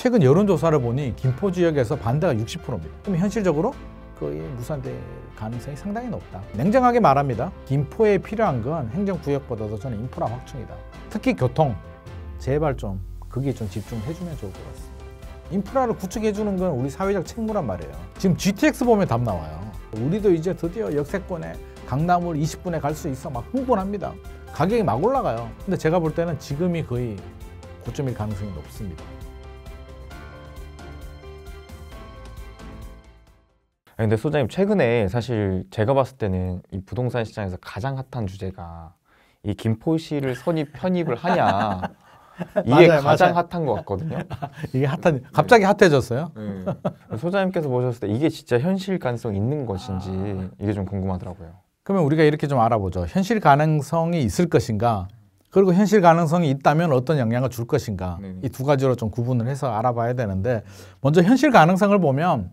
최근 여론조사를 보니 김포 지역에서 반대가 60%입니다. 그럼 현실적으로 거의 무산될 가능성이 상당히 높다. 냉정하게 말합니다. 김포에 필요한 건 행정구역보다도 저는 인프라 확충이다. 특히 교통, 제발 좀 거기에 좀 집중해주면 좋을 것 같습니다. 인프라를 구축해주는 건 우리 사회적 책무란 말이에요. 지금 GTX 보면 답 나와요. 우리도 이제 드디어 역세권에 강남을 20분에 갈 수 있어 막 흥분합니다. 가격이 막 올라가요. 근데 제가 볼 때는 지금이 거의 고점일 가능성이 높습니다. 근데 소장님, 최근에 사실 제가 봤을 때는 이 부동산 시장에서 가장 핫한 주제가 이 김포시를 편입을 하냐, 이게 맞아요, 가장 맞아요. 핫한 것 같거든요. 이게 갑자기 핫해졌어요? 네. 소장님께서 보셨을 때 이게 진짜 현실 가능성 있는 것인지 이게 좀 궁금하더라고요. 그러면 우리가 이렇게 좀 알아보죠. 현실 가능성이 있을 것인가, 그리고 현실 가능성이 있다면 어떤 영향을 줄 것인가, 이 두 가지로 좀 구분을 해서 알아봐야 되는데, 먼저 현실 가능성을 보면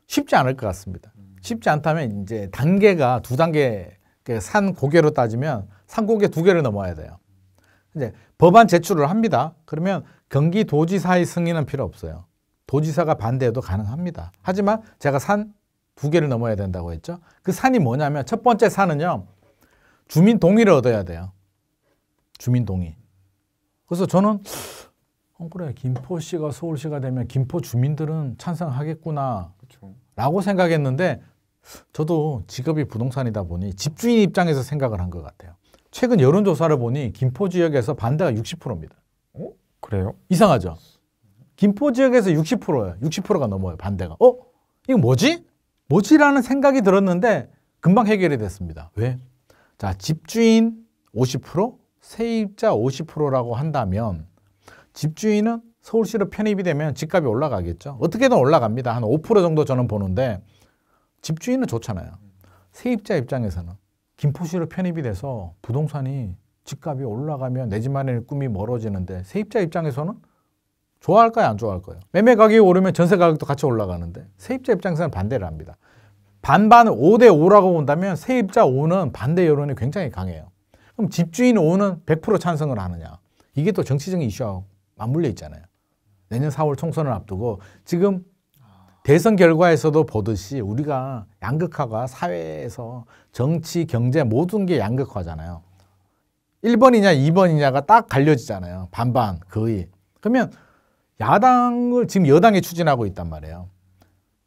쉽지 않을 것 같습니다. 쉽지 않다면 이제 단계가 두 단계, 산 고개로 따지면 산 고개 두 개를 넘어야 돼요. 이제 법안 제출을 합니다. 그러면 경기도지사의 승인은 필요 없어요. 도지사가 반대해도 가능합니다. 하지만 제가 산 두 개를 넘어야 된다고 했죠. 그 산이 뭐냐면 첫 번째 산은요, 주민 동의를 얻어야 돼요. 주민 동의. 그래서 저는 그래, 김포시가 서울시가 되면 김포 주민들은 찬성하겠구나 라고 생각했는데, 저도 직업이 부동산이다 보니 집주인 입장에서 생각을 한 것 같아요. 최근 여론조사를 보니 김포 지역에서 반대가 60%입니다. 그래요? 이상하죠? 김포 지역에서 60%예요. 60%가 넘어요, 반대가. 이거 뭐지? 뭐지라는 생각이 들었는데 금방 해결이 됐습니다. 왜? 자, 집주인 50%, 세입자 50%라고 한다면 집주인은 서울시로 편입이 되면 집값이 올라가겠죠. 어떻게든 올라갑니다. 한 5% 정도 저는 보는데, 집주인은 좋잖아요. 세입자 입장에서는 김포시로 편입이 돼서 부동산이 집값이 올라가면 내 집 마련의 꿈이 멀어지는데, 세입자 입장에서는 좋아할까요, 안 좋아할까요? 매매 가격이 오르면 전세 가격도 같이 올라가는데 세입자 입장에서는 반대를 합니다. 반반 5대 5라고 본다면 세입자 5는 반대 여론이 굉장히 강해요. 그럼 집주인 5는 100% 찬성을 하느냐? 이게 또 정치적인 이슈와 맞물려 있잖아요. 내년 4월 총선을 앞두고 지금 대선 결과에서도 보듯이 우리가 양극화가 사회에서 정치, 경제 모든 게 양극화잖아요. 1번이냐 2번이냐가 딱 갈려지잖아요. 반반 거의. 그러면 야당을 지금 여당이 추진하고 있단 말이에요.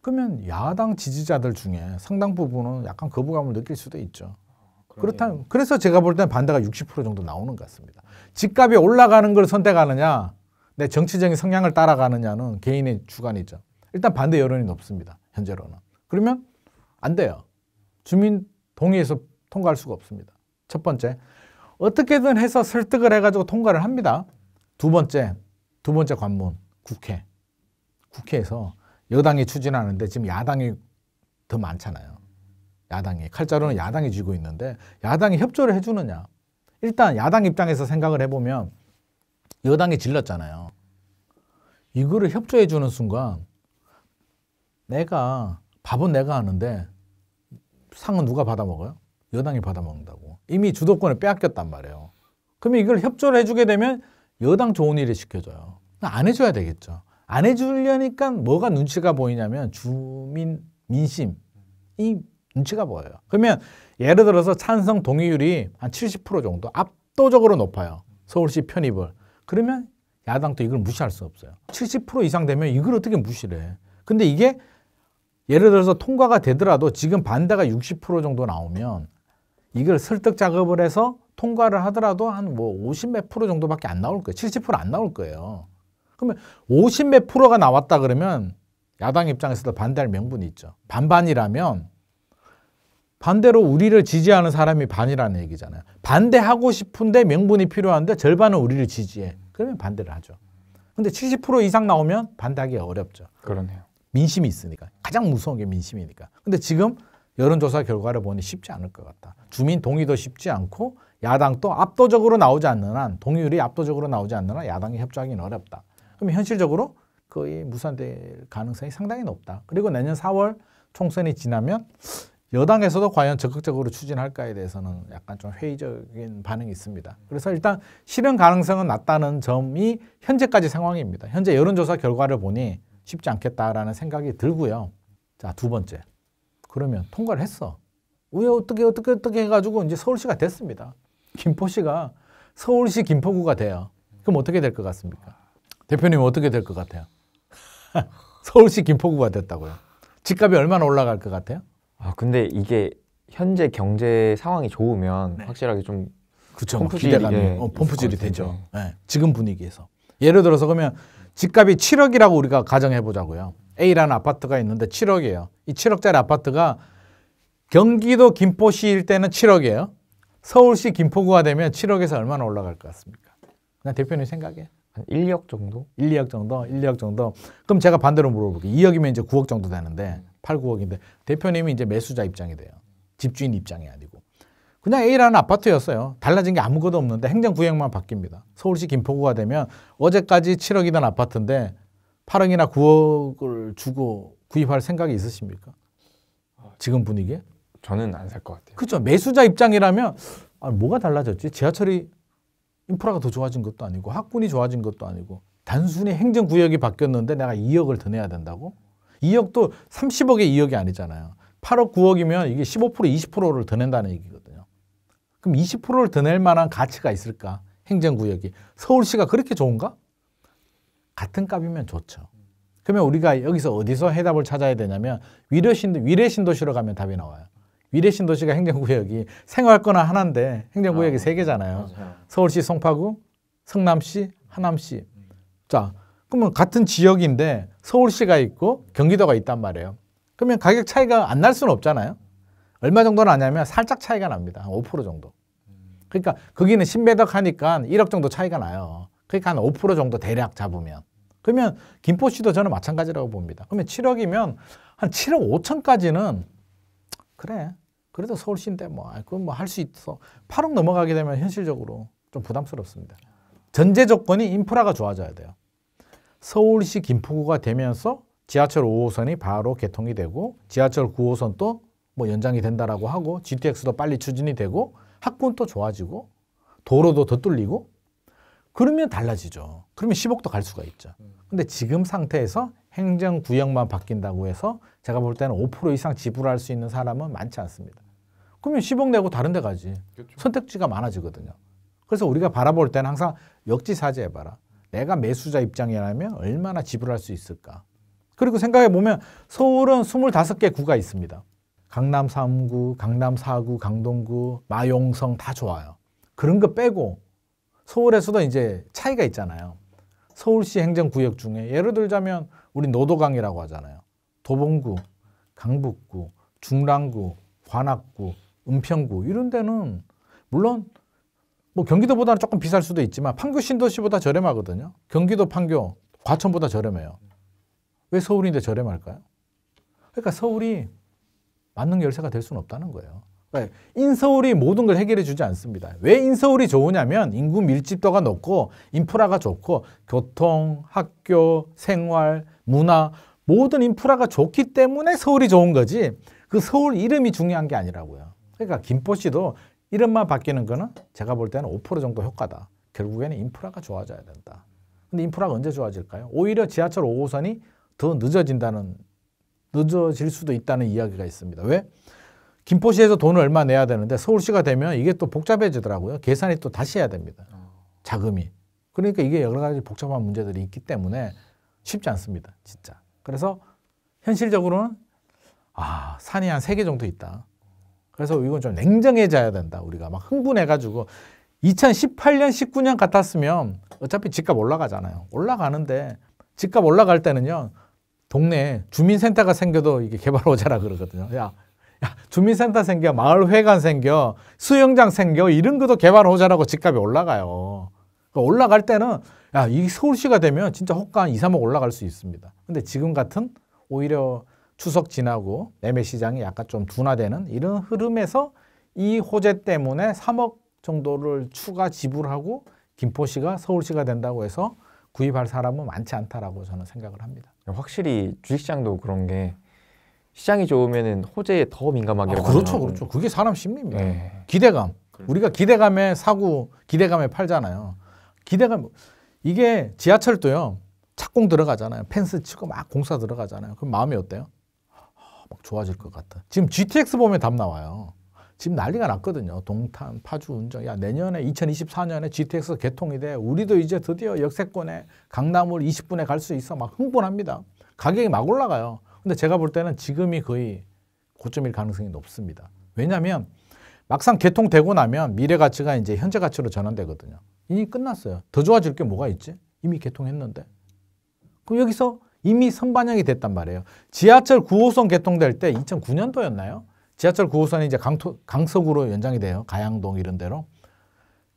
그러면 야당 지지자들 중에 상당 부분은 약간 거부감을 느낄 수도 있죠. 그렇다면, 그래서 제가 볼 때는 반대가 60% 정도 나오는 것 같습니다. 집값이 올라가는 걸 선택하느냐, 내 정치적인 성향을 따라가느냐는 개인의 주관이죠. 일단 반대 여론이 높습니다, 현재로는. 그러면 안 돼요. 주민 동의해서 통과할 수가 없습니다. 첫 번째, 어떻게든 해서 설득을 해가지고 통과를 합니다. 두 번째 관문, 국회. 국회에서 여당이 추진하는데 지금 야당이 더 많잖아요. 야당이. 칼자루는 야당이 쥐고 있는데 야당이 협조를 해주느냐. 일단 야당 입장에서 생각을 해보면 여당이 질렀잖아요. 이거를 협조해 주는 순간 밥은 내가 하는데 상은 누가 받아먹어요? 여당이 받아먹는다고. 이미 주도권을 빼앗겼단 말이에요. 그러면 이걸 협조를 해주게 되면 여당 좋은 일을 시켜줘요. 안 해줘야 되겠죠. 안 해주려니까 뭐가 눈치가 보이냐면 주민 민심이 눈치가 보여요. 그러면 예를 들어서 찬성 동의율이 한 70% 정도 압도적으로 높아요. 서울시 편입을. 그러면 야당도 이걸 무시할 수 없어요. 70% 이상 되면 이걸 어떻게 무시를 해. 근데 이게 예를 들어서 통과가 되더라도 지금 반대가 60% 정도 나오면 이걸 설득 작업을 해서 통과를 하더라도 한 50 몇 프로 정도밖에 안 나올 거예요. 70% 안 나올 거예요. 그러면 50 몇 프로가 나왔다 그러면 야당 입장에서도 반대할 명분이 있죠. 반반이라면 반대로 우리를 지지하는 사람이 반이라는 얘기잖아요. 반대하고 싶은데 명분이 필요한데 절반은 우리를 지지해. 그러면 반대를 하죠. 근데 70% 이상 나오면 반대하기 어렵죠. 그러네요. 민심이 있으니까. 가장 무서운 게 민심이니까. 근데 지금 여론조사 결과를 보니 쉽지 않을 것 같다. 주민 동의도 쉽지 않고 야당도 압도적으로 나오지 않는 한, 동의율이 압도적으로 나오지 않는 한 야당이 협조하기는 어렵다. 그럼 현실적으로 거의 무산될 가능성이 상당히 높다. 그리고 내년 4월 총선이 지나면 여당에서도 과연 적극적으로 추진할까에 대해서는 약간 좀 회의적인 반응이 있습니다. 그래서 일단 실현 가능성은 낮다는 점이 현재까지 상황입니다. 현재 여론조사 결과를 보니 쉽지 않겠다라는 생각이 들고요. 자, 두 번째. 그러면 통과를 했어. 왜 어떻게 해가지고 이제 서울시가 됐습니다. 김포시가 서울시 김포구가 돼요. 그럼 어떻게 될 것 같습니까? 대표님 어떻게 될 것 같아요? 서울시 김포구가 됐다고요. 집값이 얼마나 올라갈 것 같아요? 근데 이게 현재 경제 상황이 좋으면 네. 확실하게 좀 그쵸, 펌프질이, 기대감이 펌프질이 있을 것 되죠. 같은데. 네, 지금 분위기에서. 예를 들어서 그러면 집값이 7억이라고 우리가 가정해 보자고요. A라는 아파트가 있는데 7억이에요. 이 7억짜리 아파트가 경기도 김포시일 때는 7억이에요. 서울시 김포구가 되면 7억에서 얼마나 올라갈 것 같습니까? 그냥 대표님 생각에. 한 1억 정도? 1, 2억 정도? 1, 2억 정도? 그럼 제가 반대로 물어볼게요. 2억이면 이제 9억 정도 되는데 8, 9억인데 대표님이 이제 매수자 입장이 돼요. 집주인 입장이 아니고. 그냥 A라는 아파트였어요. 달라진 게 아무것도 없는데 행정구역만 바뀝니다. 서울시 김포구가 되면 어제까지 7억이던 아파트인데 8억이나 9억을 주고 구입할 생각이 있으십니까? 지금 분위기에? 저는 안 살 것 같아요. 그렇죠. 매수자 입장이라면 뭐가 달라졌지? 지하철이 인프라가 더 좋아진 것도 아니고 학군이 좋아진 것도 아니고 단순히 행정구역이 바뀌었는데 내가 2억을 더 내야 된다고? 2억도 30억에 2억이 아니잖아요. 8억, 9억이면 이게 15%, 20%를 더 낸다는 얘기거든요. 그럼 20%를 더 낼 만한 가치가 있을까? 행정구역이. 서울시가 그렇게 좋은가? 같은 값이면 좋죠. 그러면 우리가 여기서 어디서 해답을 찾아야 되냐면 위례신도시로 가면 답이 나와요. 위례신도시가 행정구역이 생활권은 하나인데 행정구역이 세 개잖아요. 서울시, 송파구, 성남시, 하남시. 자, 그러면 같은 지역인데 서울시가 있고 경기도가 있단 말이에요. 그러면 가격 차이가 안 날 수는 없잖아요. 얼마 정도 나냐면 살짝 차이가 납니다. 한 5% 정도. 그러니까 거기는 10매덕 하니까 1억 정도 차이가 나요. 그러니까 한 5% 정도 대략 잡으면. 그러면 김포시도 저는 마찬가지라고 봅니다. 그러면 7억이면 한 7억 5천까지는 그래. 그래도 서울시인데 그건 뭐 할 수 있어. 8억 넘어가게 되면 현실적으로 좀 부담스럽습니다. 전제 조건이 인프라가 좋아져야 돼요. 서울시 김포구가 되면서 지하철 5호선이 바로 개통이 되고 지하철 9호선도 뭐 연장이 된다라고 하고 GTX도 빨리 추진이 되고 학군도 좋아지고 도로도 더 뚫리고 그러면 달라지죠. 그러면 10억도 갈 수가 있죠. 근데 지금 상태에서 행정구역만 바뀐다고 해서 제가 볼 때는 5% 이상 지불할 수 있는 사람은 많지 않습니다. 그러면 10억 내고 다른 데 가지. 그렇죠. 선택지가 많아지거든요. 그래서 우리가 바라볼 때는 항상 역지사지해봐라. 내가 매수자 입장이라면 얼마나 지불할 수 있을까. 그리고 생각해보면 서울은 25개 구가 있습니다. 강남 3구, 강남 4구, 강동구, 마용성 다 좋아요. 그런 거 빼고 서울에서도 이제 차이가 있잖아요. 서울시 행정구역 중에 예를 들자면 우리 노도강이라고 하잖아요. 도봉구, 강북구, 중랑구, 관악구, 은평구 이런 데는 물론 뭐 경기도보다는 조금 비쌀 수도 있지만 판교 신도시보다 저렴하거든요. 경기도 판교, 과천보다 저렴해요. 왜 서울인데 저렴할까요? 그러니까 서울이 만능 열쇠가 될 수는 없다는 거예요. 그러니까 인서울이 모든 걸 해결해 주지 않습니다. 왜 인서울이 좋으냐면 인구 밀집도가 높고 인프라가 좋고 교통, 학교, 생활, 문화 모든 인프라가 좋기 때문에 서울이 좋은 거지 그 서울 이름이 중요한 게 아니라고요. 그러니까 김포시도 이름만 바뀌는 거는 제가 볼 때는 5% 정도 효과다. 결국에는 인프라가 좋아져야 된다. 근데 인프라가 언제 좋아질까요? 오히려 지하철 5호선이 더 늦어질 수도 있다는 이야기가 있습니다. 왜? 김포시에서 돈을 얼마 내야 되는데 서울시가 되면 이게 또 복잡해지더라고요. 계산이 또 다시 해야 됩니다. 자금이. 그러니까 이게 여러 가지 복잡한 문제들이 있기 때문에 쉽지 않습니다. 진짜. 그래서 현실적으로는 산이 한 3개 정도 있다. 그래서 이건 좀 냉정해져야 된다. 우리가 막 흥분해가지고 2018년, 19년 같았으면 어차피 집값 올라가잖아요. 올라가는데 집값 올라갈 때는요. 동네에 주민센터가 생겨도 이게 개발호재라 그러거든요. 야, 주민센터 생겨, 마을회관 생겨, 수영장 생겨 이런 것도 개발호재라고 집값이 올라가요. 그러니까 올라갈 때는 이 서울시가 되면 진짜 호가 한 2, 3억 올라갈 수 있습니다. 근데 지금 같은 오히려 추석 지나고 매매 시장이 약간 좀 둔화되는 이런 흐름에서 이 호재 때문에 3억 정도를 추가 지불하고 김포시가 서울시가 된다고 해서 구입할 사람은 많지 않다라고 저는 생각을 합니다. 확실히 주식시장도 그런 게 시장이 좋으면은 호재에 더 민감하게 그렇죠, 그렇죠. 그게 사람 심리입니다. 네. 기대감. 우리가 기대감에 사고, 기대감에 팔잖아요. 기대감. 이게 지하철도요. 착공 들어가잖아요. 펜스 치고 막 공사 들어가잖아요. 그럼 마음이 어때요? 막 좋아질 것 같아. 지금 GTX 보면 답 나와요. 지금 난리가 났거든요. 동탄, 파주, 운정. 야, 내년에 2024년에 GTX 개통이 돼. 우리도 이제 드디어 역세권에 강남을 20분에 갈 수 있어. 막 흥분합니다. 가격이 막 올라가요. 근데 제가 볼 때는 지금이 거의 고점일 가능성이 높습니다. 왜냐하면 막상 개통되고 나면 미래 가치가 이제 현재 가치로 전환되거든요. 이미 끝났어요. 더 좋아질 게 뭐가 있지? 이미 개통했는데. 그럼 여기서 이미 선반영이 됐단 말이에요. 지하철 9호선 개통될 때 2009년도였나요? 지하철 9호선이 이제 강석으로 연장이 돼요. 가양동 이런 데로.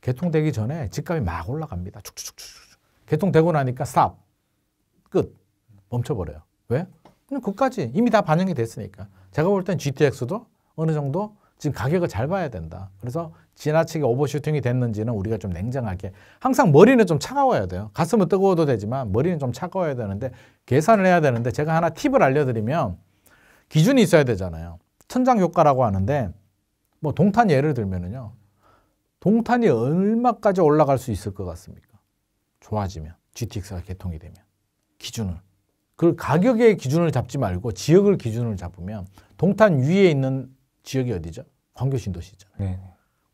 개통되기 전에 집값이 막 올라갑니다. 축축축축. 개통되고 나니까 스탑. 끝. 멈춰버려요. 왜? 그냥 그까지 이미 다 반영이 됐으니까. 제가 볼 땐 GTX도 어느 정도 지금 가격을 잘 봐야 된다. 그래서 지나치게 오버슈팅이 됐는지는 우리가 좀 냉정하게. 항상 머리는 좀 차가워야 돼요. 가슴은 뜨거워도 되지만 머리는 좀 차가워야 되는데 계산을 해야 되는데 제가 하나 팁을 알려드리면 기준이 있어야 되잖아요. 천장 효과라고 하는데 뭐 동탄 예를 들면은요. 동탄이 얼마까지 올라갈 수 있을 것 같습니까? 좋아지면. GTX가 개통이 되면. 기준을. 그 가격의 기준을 잡지 말고 지역을 기준을 잡으면 동탄 위에 있는 지역이 어디죠? 광교 신도시잖아요. 네.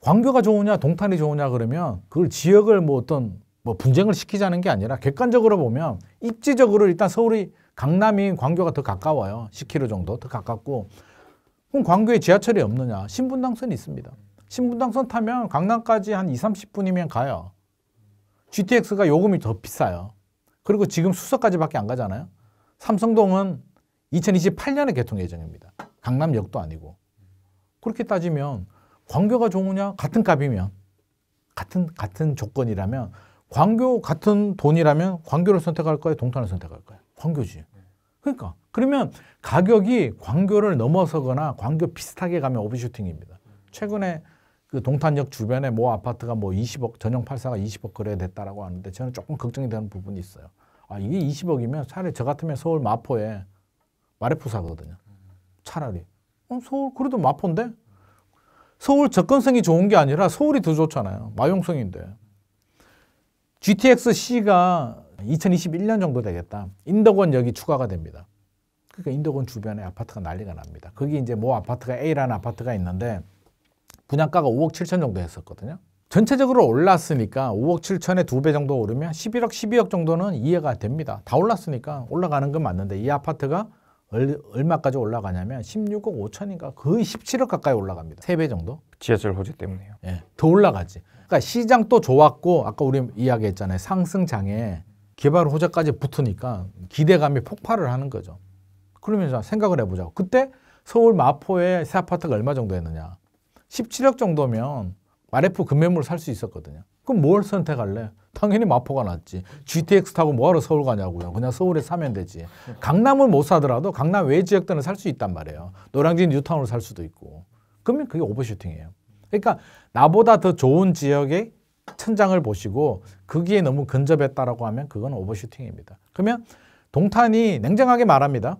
광교가 좋으냐 동탄이 좋으냐 그러면 그걸 지역을 뭐 어떤 뭐 분쟁을 시키자는 게 아니라 객관적으로 보면 입지적으로 일단 서울이 강남이 광교가 더 가까워요. 10km 정도 더 가깝고 그럼 광교에 지하철이 없느냐? 신분당선이 있습니다. 신분당선 타면 강남까지 한 20-30분이면 가요. GTX가 요금이 더 비싸요. 그리고 지금 수서까지밖에 안 가잖아요. 삼성동은 2028년에 개통 예정입니다. 강남역도 아니고. 그렇게 따지면 광교가 좋으냐? 같은 값이면 같은 조건이라면 광교 같은 돈이라면 광교를 선택할 거예요? 동탄을 선택할 거예요? 광교지. 그러니까 그러면 가격이 광교를 넘어서거나 광교 비슷하게 가면 오버슈팅입니다. 최근에 그 동탄역 주변에 모 아파트가 뭐 20억 전용 84가 20억 거래됐다라고 하는데 저는 조금 걱정이 되는 부분이 있어요. 아 이게 20억이면 차라리 저 같으면 서울 마포에 마레프 사거든요. 차라리. 서울 그래도 마포인데 서울 접근성이 좋은 게 아니라 서울이 더 좋잖아요. 마용성인데. GTX-C가 2021년 정도 되겠다. 인덕원역이 추가가 됩니다. 그러니까 인덕원 주변에 아파트가 난리가 납니다. 거기 이제 뭐 아파트가 A라는 아파트가 있는데 분양가가 5억 7천 정도 했었거든요. 전체적으로 올랐으니까 5억 7천에 2배 정도 오르면 11억, 12억 정도는 이해가 됩니다. 다 올랐으니까 올라가는 건 맞는데 이 아파트가 얼마까지 올라가냐면 16억 5천인가 거의 17억 가까이 올라갑니다. 3배 정도? 지하철 호재 때문에요. 예, 더 올라가지. 그러니까 시장 또 좋았고 아까 우리 이야기했잖아요. 상승장에 개발 호재까지 붙으니까 기대감이 폭발을 하는 거죠. 그러면 생각을 해보자고. 그때 서울 마포에 새 아파트가 얼마 정도 했느냐. 17억 정도면 마레프 금매물 살 수 있었거든요. 그럼 뭘 선택할래? 당연히 마포가 낫지. GTX 타고 뭐하러 서울 가냐고요. 그냥 서울에 사면 되지. 강남을 못 사더라도 강남 외 지역들은 살 수 있단 말이에요. 노량진 뉴타운을 살 수도 있고. 그러면 그게 오버슈팅이에요. 그러니까 나보다 더 좋은 지역의 천장을 보시고 거기에 너무 근접했다라고 하면 그건 오버슈팅입니다. 그러면 동탄이 냉정하게 말합니다.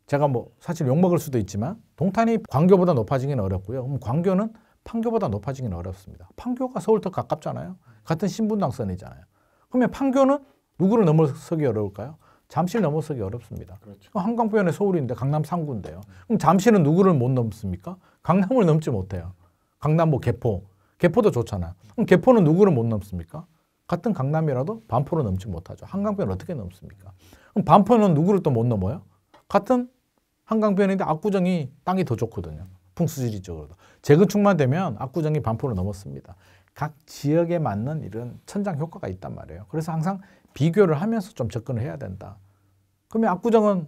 제가 뭐 사실 욕먹을 수도 있지만 동탄이 광교보다 높아지기는 어렵고요. 그럼 광교는 판교보다 높아지기는 어렵습니다. 판교가 서울 더 가깝잖아요. 같은 신분당선이잖아요. 그러면 판교는 누구를 넘어서기 어려울까요? 잠실 넘어서기 어렵습니다. 그렇죠. 한강변에 서울인데 강남 3구인데요. 그럼 잠실은 누구를 못 넘습니까? 강남을 넘지 못해요. 강남 뭐 개포도 좋잖아요. 그럼 개포는 누구를 못 넘습니까? 같은 강남이라도 반포를 넘지 못하죠. 한강변을 어떻게 넘습니까? 그럼 반포는 누구를 또 못 넘어요? 같은 한강변인데 압구정이 땅이 더 좋거든요. 풍수지리적으로도. 재건축만 되면 압구정이 반포를 넘었습니다. 각 지역에 맞는 이런 천장 효과가 있단 말이에요. 그래서 항상 비교를 하면서 좀 접근을 해야 된다. 그러면 압구정은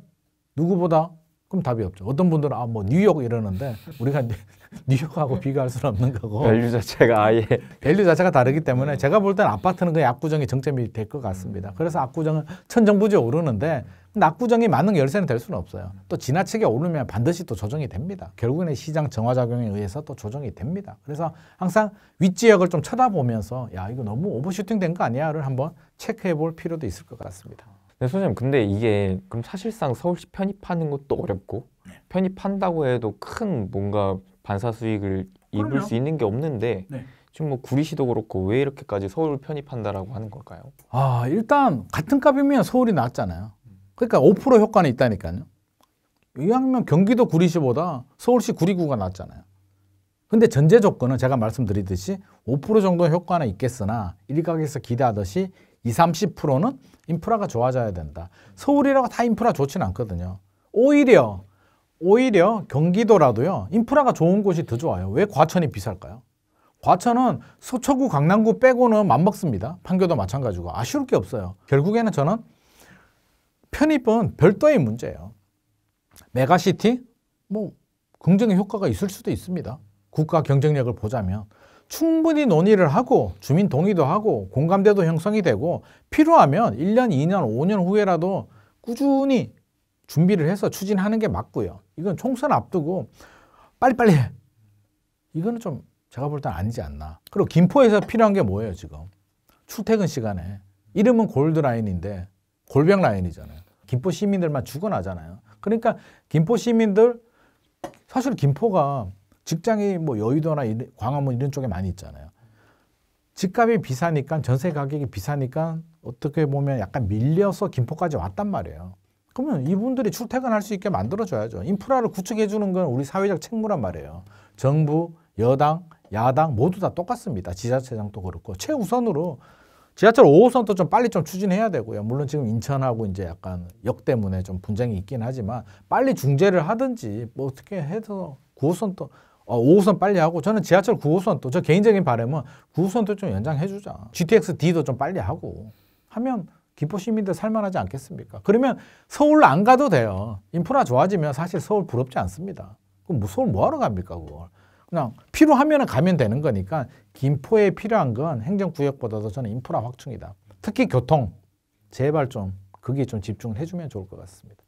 누구보다? 그럼 답이 없죠. 어떤 분들은 뭐 뉴욕 이러는데 우리가 뉴욕하고 비교할 수는 없는 거고. 밸류 자체가 아예. 밸류 자체가 다르기 때문에 제가 볼 때는 아파트는 거의 압구정이 정점이 될 것 같습니다. 그래서 압구정은 천정부지에 오르는데 근데 압구정이 만능 열쇠는 될 수는 없어요. 또 지나치게 오르면 반드시 또 조정이 됩니다. 결국에는 시장 정화작용에 의해서 또 조정이 됩니다. 그래서 항상 윗지역을 좀 쳐다보면서 야 이거 너무 오버슈팅 된 거 아니야를 한번 체크해 볼 필요도 있을 것 같습니다. 네, 소장님, 근데 이게 그럼 사실상 서울시 편입하는 것도 어렵고 네. 편입한다고 해도 큰 뭔가 반사 수익을 입을 그럼요. 수 있는 게 없는데 네. 지금 뭐 구리시도 그렇고 왜 이렇게까지 서울 편입한다라고 하는 걸까요? 아, 일단 같은 값이면 서울이 낫잖아요. 그러니까 5% 효과는 있다니까요. 이왕이면 경기도 구리시보다 서울시 구리구가 낫잖아요. 근데 전제 조건은 제가 말씀드리듯이 5% 정도 효과는 있겠으나 일각에서 기대하듯이 20, 30%는 인프라가 좋아져야 된다. 서울이라고 다 인프라 좋지는 않거든요. 오히려 경기도라도요, 인프라가 좋은 곳이 더 좋아요. 왜 과천이 비쌀까요? 과천은 서초구, 강남구 빼고는 맘먹습니다. 판교도 마찬가지고. 아쉬울 게 없어요. 결국에는 저는 편입은 별도의 문제예요. 메가시티? 뭐 긍정의 효과가 있을 수도 있습니다. 국가 경쟁력을 보자면 충분히 논의를 하고 주민 동의도 하고 공감대도 형성이 되고 필요하면 1년, 2년, 5년 후에라도 꾸준히 준비를 해서 추진하는 게 맞고요. 이건 총선 앞두고 빨리빨리 해. 이거는 좀 제가 볼 땐 아니지 않나. 그리고 김포에서 필요한 게 뭐예요, 지금? 출퇴근 시간에. 이름은 골드라인인데 골병 라인이잖아요. 김포 시민들만 죽어나잖아요. 그러니까 김포 시민들, 사실 김포가 직장이 뭐 여의도나 광화문 이런 쪽에 많이 있잖아요. 집값이 비싸니까, 전세 가격이 비싸니까 어떻게 보면 약간 밀려서 김포까지 왔단 말이에요. 그러면 이분들이 출퇴근할 수 있게 만들어줘야죠. 인프라를 구축해 주는 건 우리 사회적 책무란 말이에요. 정부, 여당, 야당 모두 다 똑같습니다. 지자체장도 그렇고 최우선으로 지하철 5호선도 좀 빨리 좀 추진해야 되고요. 물론 지금 인천하고 이제 약간 역 때문에 좀 분쟁이 있긴 하지만 빨리 중재를 하든지 뭐 어떻게 해서 9호선도 5호선 빨리 하고, 저는 지하철 9호선도, 저 개인적인 바람은 9호선도 좀 연장해 주자. GTX-D도 좀 빨리 하고 하면 김포 시민들 살만하지 않겠습니까? 그러면 서울 안 가도 돼요. 인프라 좋아지면 사실 서울 부럽지 않습니다. 그럼 서울 뭐하러 갑니까, 그걸? 그냥 필요하면 가면 되는 거니까 김포에 필요한 건 행정구역보다도 저는 인프라 확충이다. 특히 교통, 제발 좀 거기에 좀 집중을 해주면 좋을 것 같습니다.